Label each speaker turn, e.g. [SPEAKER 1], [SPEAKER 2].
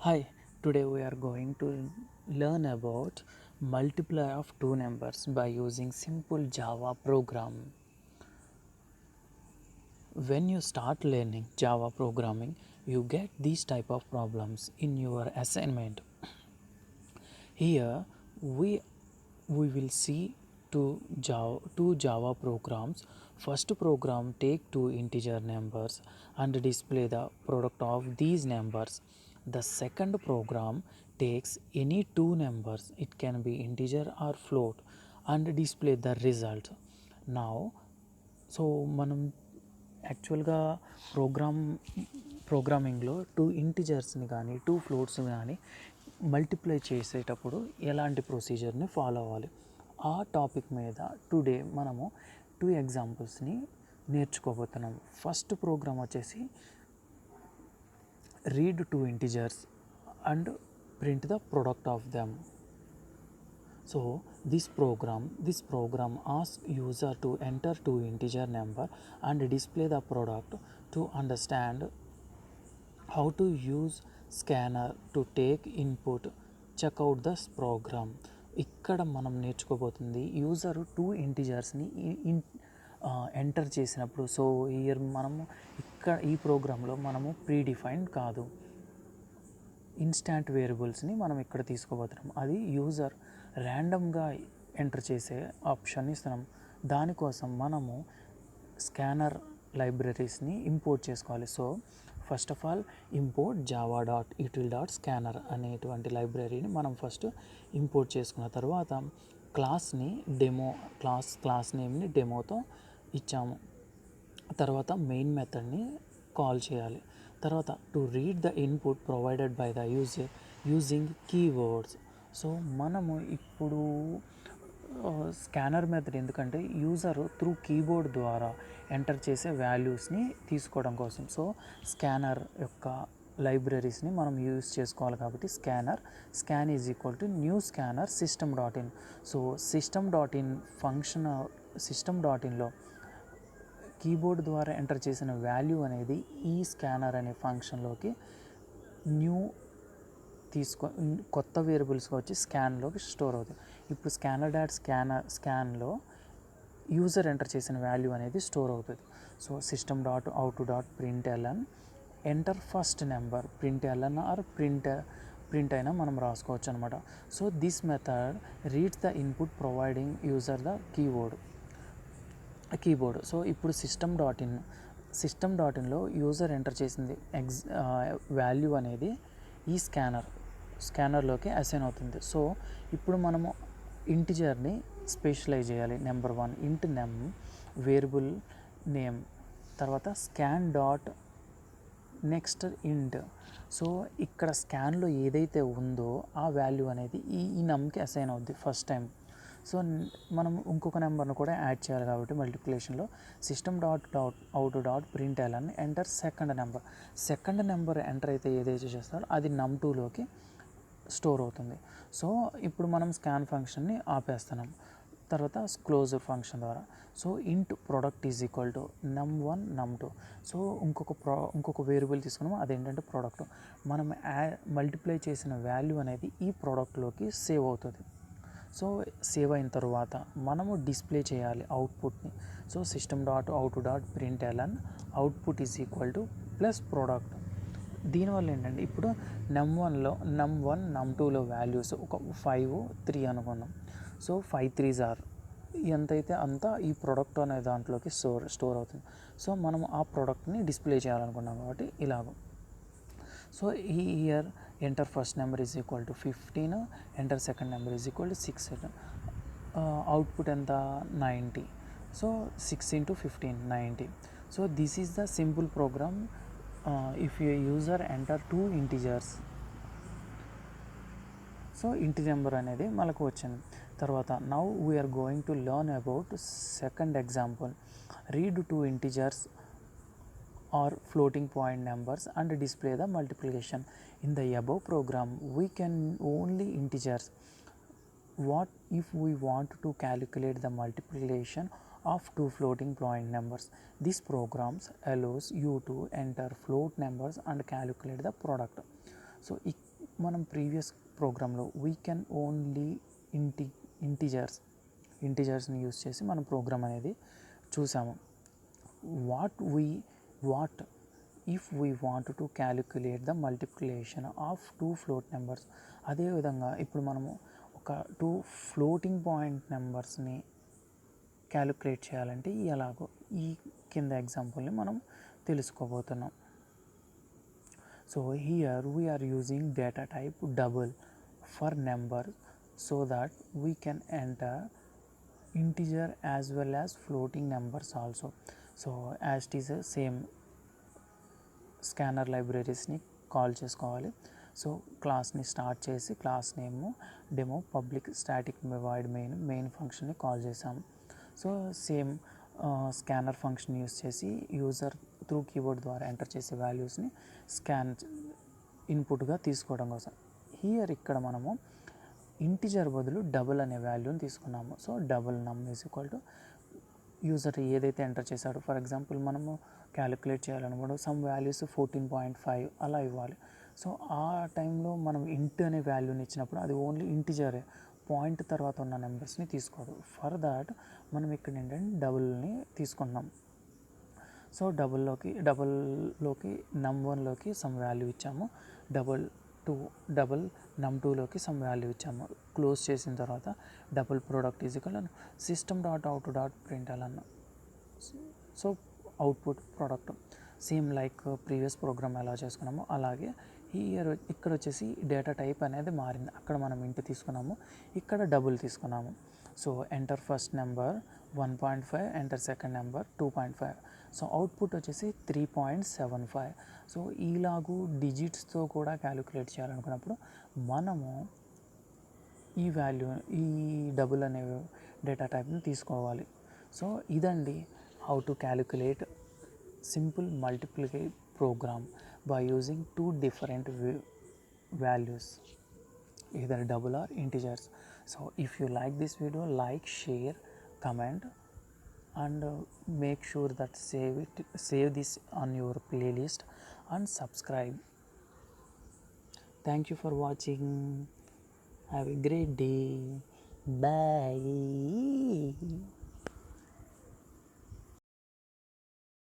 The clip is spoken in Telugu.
[SPEAKER 1] Hi, today we are going to learn about multiply of two numbers by using simple Java program. When you start learning Java programming, you get these type of problems in your assignment. Here we will see two Java programs. First program take two integer numbers and display the product of these numbers. The second program takes any two numbers, it can be integer or float, and display the result. Now, so మనం యాక్చువల్గా ప్రోగ్రామింగ్లో టూ ఇంటిజర్స్ని కానీ టూ ఫ్లోట్స్ని కానీ మల్టిప్లై చేసేటప్పుడు ఎలాంటి ప్రొసీజర్ని ఫాలో అవ్వాలి ఆ టాపిక్ మీద టుడే మనము టూ ఎగ్జాంపుల్స్ని నేర్చుకోబోతున్నాం. ఫస్ట్ ప్రోగ్రామ్ వచ్చేసి read two integers and print the product of them. So this program asks user to enter two integer number and display the product. To understand how to use scanner to take input, check out this program. ఇక్కడ మనం నేర్చుకోబోతుంది యూజర్ టూ ఇంటిజర్స్ని ఎంటర్ చేసినప్పుడు. సో ఇయర్ మనము ఇక్కడ ఈ ప్రోగ్రాంలో మనము ప్రీడిఫైన్డ్ కాదు, ఇన్స్టాంట్ వేరియబుల్స్ని మనం ఇక్కడ తీసుకోబోతున్నాం. అది యూజర్ ర్యాండమ్గా ఎంటర్ చేసే ఆప్షన్ ఇస్తున్నాం. దానికోసం మనము స్కానర్ లైబ్రరీస్ని ఇంపోర్ట్ చేసుకోవాలి. So first of all import java.util.scanner అనేటువంటి లైబ్రరీని మనం ఫస్ట్ ఇంపోర్ట్ చేసుకున్న తర్వాత క్లాస్ని క్లాస్ నేమ్ని డెమోతో ఇచ్చాము. తర్వాత మెయిన్ మెథడ్ని కాల్ చేయాలి. తర్వాత to read the input provided by the user using keywords. So మనము ఇప్పుడు స్కానర్ మెథడ్ ఎందుకంటే యూజర్ త్రూ కీబోర్డ్ ద్వారా ఎంటర్ చేసే వాల్యూస్ని తీసుకోవడం కోసం. సో స్కానర్ యొక్క లైబ్రరీస్ని మనం యూజ్ చేసుకోవాలి కాబట్టి scan is equal to new scanner system.in. So system.in function system.inలో కీబోర్డ్ ద్వారా ఎంటర్ చేసిన వాల్యూ అనేది ఈ స్కానర్ అనే ఫంక్షన్లోకి న్యూ కొత్త వేరియబుల్స్గా వచ్చి స్కాన్లోకి స్టోర్ అవుతుంది. ఇప్పుడు స్కాన్లో యూజర్ ఎంటర్ చేసిన వాల్యూ అనేది స్టోర్ అవుతుంది. So system.out.println enter first number println or print అయినా మనం రాసుకోవచ్చు అనమాట. So this method reads the input providing user the keyboard. సో ఇప్పుడు system.inలో యూజర్ ఎంటర్ చేసింది వాల్యూ అనేది ఈ స్కానర్లోకి అసైన్ అవుతుంది. సో ఇప్పుడు మనము ఇంటిజర్ని స్పెషలైజ్ చేయాలి. నెంబర్ 1 ఇంట్ నెమ్ వేరియబుల్ నేమ్, తర్వాత స్కాన్ డాట్ నెక్స్ట్ ఇంట్. సో ఇక్కడ స్కాన్లో ఏదైతే ఉందో ఆ వాల్యూ అనేది ఈ నమ్కి అసైన్ అవుద్ది ఫస్ట్ టైం. సో మనం ఇంకొక నెంబర్ను కూడా యాడ్ చేయాలి కాబట్టి మల్టిప్లికేషన్లో system.out.println enter second number enter అయితే ఏదైతే చేస్తారో అది num2లోకి స్టోర్ అవుతుంది. సో ఇప్పుడు మనం స్కాన్ ఫంక్షన్ని ఆపేస్తున్నాం. తర్వాత క్లోజర్ ఫంక్షన్ ద్వారా so int product is equal to num1 num2. So ఇంకొక వేరియబుల్ తీసుకున్నాము, అదేంటంటే ప్రోడక్ట్. మనం మల్టిప్లై చేసిన వాల్యూ అనేది ఈ ప్రోడక్ట్లోకి సేవ్ అవుతుంది. సో సేవ్ అయిన తర్వాత మనము డిస్ప్లే చేయాలి అవుట్పుట్ని. So system.out.println output is equal to plus product. దీనివల్ల ఏంటంటే ఇప్పుడు num1 num2లో వాల్యూస్ ఒక 5 3 అనుకుందాం. సో 5 3s ఆర్ ఎంతైతే అంత ఈ ప్రోడక్ట్ అనే దాంట్లోకి స్టోర్ అవుతుంది. సో మనం ఆ ప్రోడక్ట్ని డిస్ప్లే చేయాలనుకున్నాం కాబట్టి ఇలాగ. సో ఈ here enter first number is equal to 15, enter second number is equal to 6. Output ఎంత 90. So 6 × 15 90. So this is the simple program. If a user enter two integers, so int number అనేది మనకు వచ్చింది. తర్వాత now we are going to learn about second example. Read two integers or floating point numbers and display the multiplication. In the above program we can only integers. What if we want to calculate the multiplication of two floating point numbers? This program allows you to enter float numbers and calculate the product. So మనం ప్రీవియస్ ప్రోగ్రాంలో వీ కెన్ ఓన్లీ ఇంటిజర్స్ని యూస్ చేసి మనం ప్రోగ్రామ్ అనేది చూసాము. What if we want to calculate the multiplication of 2 float numbers. అదేవిధంగా ఇప్పుడు మనము ఒక 2 ఫ్లోటింగ్ పాయింట్ నెంబర్స్ని క్యాలిక్యులేట్ చేయాలంటే ఎలాగో ఈ కింద ఎగ్జాంపుల్ని మనం తెలుసుకోబోతున్నాం. So here we are using data type double for number so that we can enter integer as well as floating numbers also. So as it is same scanner లైబ్రరీస్ని కాల్ చేసుకోవాలి. సో క్లాస్ని స్టార్ట్ చేసి class name demo public static void main ఫంక్షన్ని కాల్ చేసాము. So same scanner function use చేసి యూజర్ త్రూ కీబోర్డ్ ద్వారా ఎంటర్ చేసే వాల్యూస్ని స్కాన్ ఇన్పుట్గా తీసుకోవడం కోసం హియర్ ఇక్కడ మనము ఇంటిజర్ బదులు డబుల్ అనే వాల్యూని తీసుకున్నాము. సో డబుల్ నమ్ ఈజ్ ఈక్వల్ టు యూజర్ ఏదైతే ఎంటర్ చేశాడో, ఫర్ ఎగ్జాంపుల్ మనము క్యాలిక్యులేట్ చేయాలనుకోండి సమ్ వాల్యూస్ 14.5 అలా ఇవ్వాలి. సో ఆ టైంలో మనం ఇంట్ అనే వాల్యూని ఇచ్చినప్పుడు అది ఓన్లీ ఇంటిజరే, పాయింట్ తర్వాత ఉన్న నెంబర్స్ని తీసుకోదు. ఫర్ దాట్ మనం ఇక్కడ ఏంటంటే డబుల్ని తీసుకున్నాం. సో డబుల్లోకి num1లోకి సమ్ వాల్యూ ఇచ్చాము, డబుల్ num2లోకి సమ్ వాల్యూ ఇచ్చాము. క్లోజ్ చేసిన తర్వాత double product equal system.out.println. So output product same like previous program ఎలా చేసుకున్నామో అలాగే ఇక్కడ వచ్చేసి డేటా టైప్ అనేది మారింది. అక్కడ మనం ఇంటి తీసుకున్నాము, ఇక్కడ డబుల్ తీసుకున్నాము. So enter first number 1.5, enter second number 2.5. So output వచ్చేసి 3.75. సో ఇలాగూ డిజిట్స్తో కూడా క్యాలిక్యులేట్ చేయాలనుకున్నప్పుడు మనము ఈ డబుల్ అనే డేటా టైప్ని తీసుకోవాలి. సో ఇదండి how to calculate simple multiplicate program by using 2 different values, either double or integers. So if you like this video, like, share, comment, and make sure that save this on your playlist and subscribe. Thank you for watching. Have a great day. Bye.